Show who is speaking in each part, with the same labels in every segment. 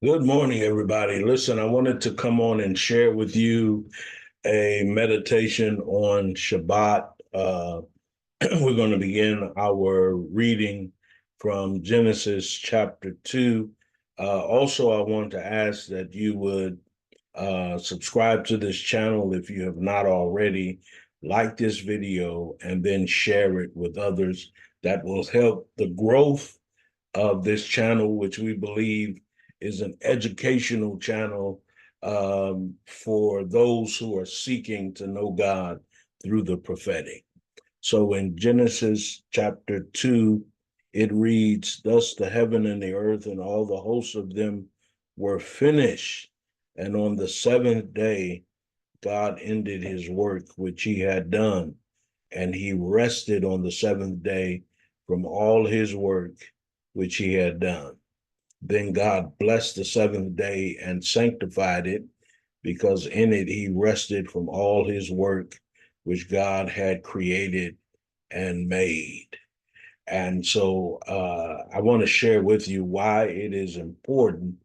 Speaker 1: Good morning, everybody. Listen, I wanted to come on and share with you a meditation on Shabbat. We're going to begin our reading from Genesis chapter 2. Also, I want to ask that you would subscribe to this channel if you have not already, like this video, and then share it with others. That will help the growth of this channel, which we believe is an educational channel for those who are seeking to know God through the prophetic. So in Genesis chapter 2, it reads, "Thus the heaven and the earth and all the hosts of them were finished. And on the seventh day, God ended his work which he had done, and he rested on the seventh day from all his work which he had done. Then God blessed the seventh day and sanctified it, because in it he rested from all his work which God had created and made." And so I want to share with you why it is important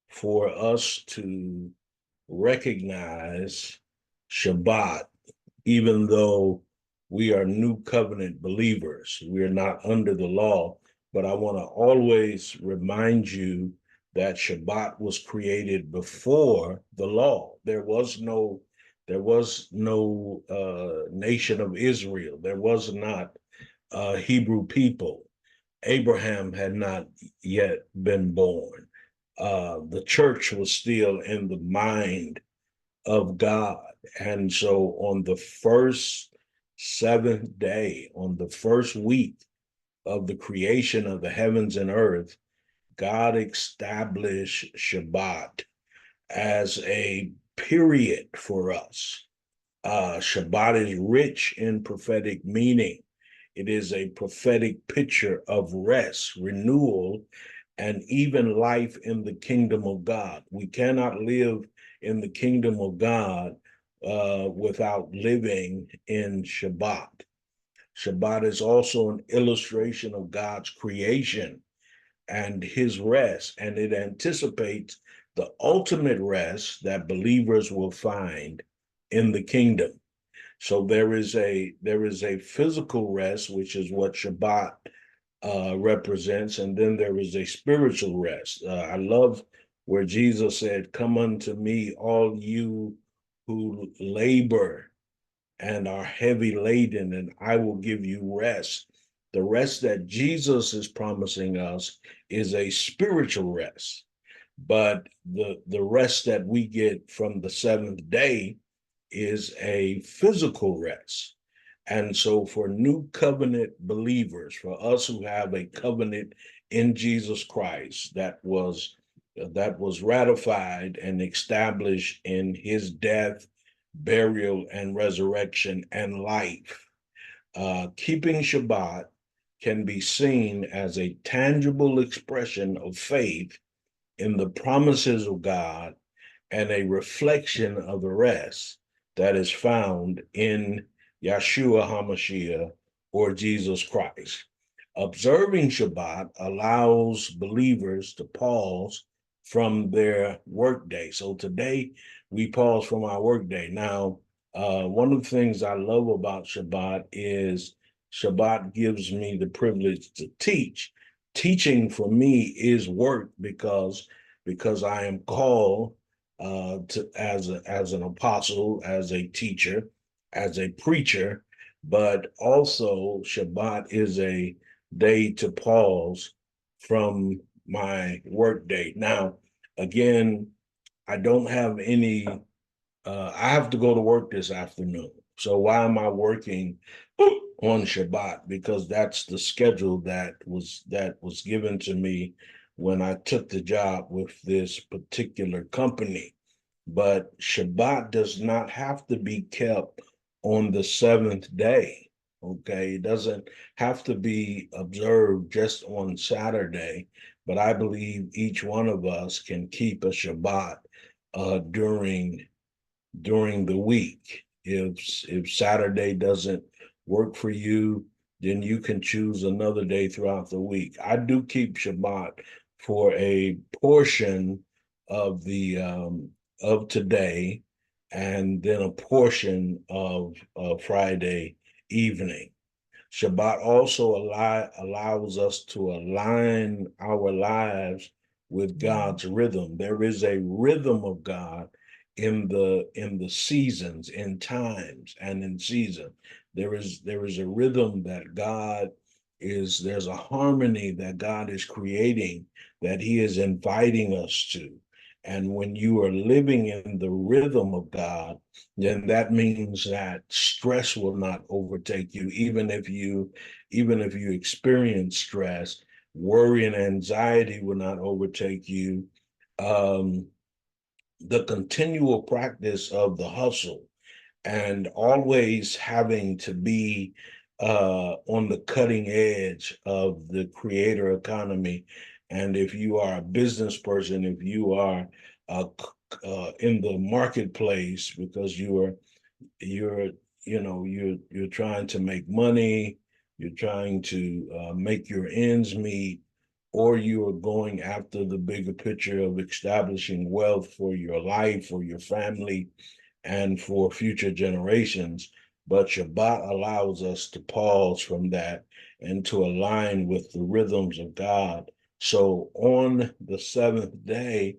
Speaker 1: for us to recognize Shabbat, even though we are new covenant believers. We are not under the law, but I want to always remind you that Shabbat was created before the law. There was no nation of Israel. There was not Hebrew people. Abraham had not yet been born. The church was still in the mind of God. And so on the first seventh day, on the first week of the creation of the heavens and earth, God established Shabbat as a period for us. Shabbat is rich in prophetic meaning. It is a prophetic picture of rest, renewal, and even life in the kingdom of God. We cannot live in the kingdom of God without living in Shabbat. Shabbat is also an illustration of God's creation and his rest, and it anticipates the ultimate rest that believers will find in the kingdom. So there is a physical rest, which is what Shabbat represents, and then there is a spiritual rest. I love where Jesus said, "Come unto me, all you who labor and are heavy laden, and I will give you rest." The rest that Jesus is promising us is a spiritual rest, but the rest that we get from the seventh day is a physical rest. And so, for new covenant believers, for us who have a covenant in Jesus Christ that was ratified and established in his death, burial, and resurrection and life, keeping Shabbat can be seen as a tangible expression of faith in the promises of God and a reflection of the rest that is found in Yeshua HaMashiach, or Jesus Christ. Observing Shabbat allows believers to pause from their workday. So today we pause from our workday. Now, one of the things I love about Shabbat is Shabbat gives me the privilege to teach. Teaching for me is work because I am called as an apostle, as a teacher, as a preacher, but also Shabbat is a day to pause from my work day. Now, again, I don't have any. I have to go to work this afternoon. So why am I working on Shabbat? Because that's the schedule that was given to me when I took the job with this particular company. But Shabbat does not have to be kept on the seventh day. Okay, it doesn't have to be observed just on Saturday, but I believe each one of us can keep a Shabbat during the week. If Saturday doesn't work for you, then you can choose another day throughout the week. I do keep Shabbat for a portion of the of today, and then a portion of Friday evening. Shabbat also allows us to align our lives with God's rhythm. There is a rhythm of God in the seasons, in times, and in season. There is a rhythm that God is. There's a harmony that God is creating, that He is inviting us to. And when you are living in the rhythm of God, then that means that stress will not overtake you. Even if you experience stress, worry and anxiety will not overtake you. um, the continual practice of the hustle and always having to be on the cutting edge of the creator economy. And if you are a business person, if you are in the marketplace, because you're you're trying to make money, you're trying to make your ends meet, or you are going after the bigger picture of establishing wealth for your life, for your family, and for future generations. But Shabbat allows us to pause from that and to align with the rhythms of God. So on the seventh day,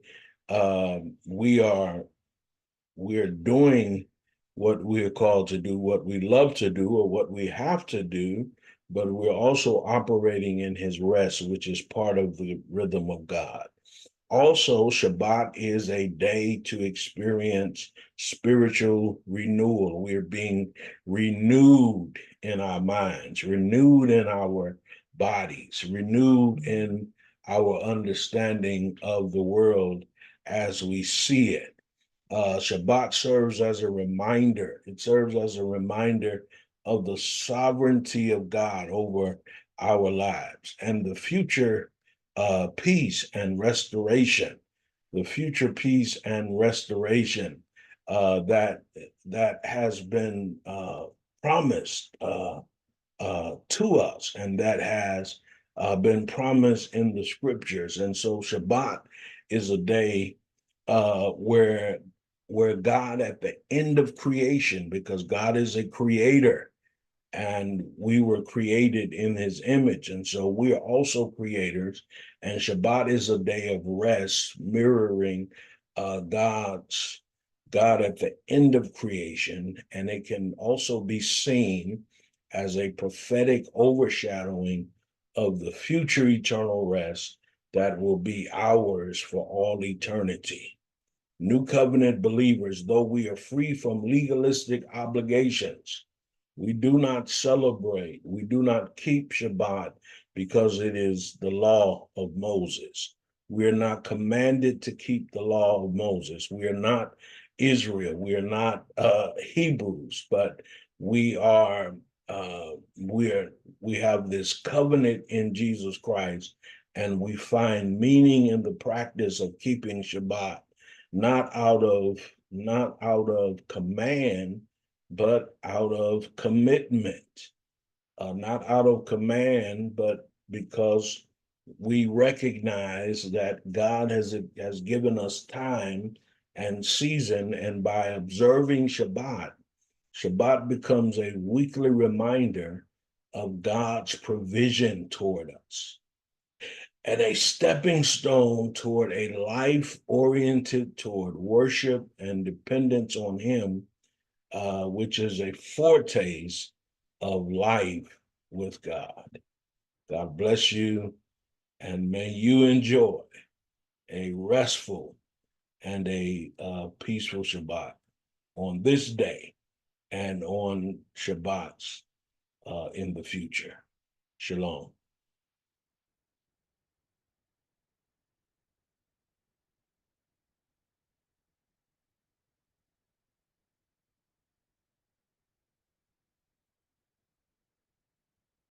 Speaker 1: uh, we are we're doing what we're called to do, what we love to do, or what we have to do, but we're also operating in His rest, which is part of the rhythm of God. Also, Shabbat is a day to experience spiritual renewal. We're being renewed in our minds, renewed in our bodies, renewed in our understanding of the world as we see it. Shabbat serves as a reminder. It serves as a reminder of the sovereignty of God over our lives and the future peace and restoration. The future peace and restoration that has been promised to us, and that has been promised in the scriptures. And so Shabbat is a day where God, at the end of creation, because God is a creator and we were created in His image, and so we are also creators. And Shabbat is a day of rest, mirroring God's God at the end of creation, and it can also be seen as a prophetic overshadowing of the future eternal rest that will be ours for all eternity. New covenant believers, though we are free from legalistic obligations, we do not celebrate, we do not keep Shabbat because it is the law of Moses. We are not commanded to keep the law of Moses. We are not Israel. We are not Hebrews, but we are we have this covenant in Jesus Christ, and we find meaning in the practice of keeping Shabbat, not out of command, but out of commitment. Not out of command, but because we recognize that God has given us time and season, and by observing Shabbat, Shabbat becomes a weekly reminder of God's provision toward us and a stepping stone toward a life oriented toward worship and dependence on Him, which is a foretaste of life with God. God bless you, and may you enjoy a restful and a peaceful Shabbat on this day and on Shabbats in the future. Shalom.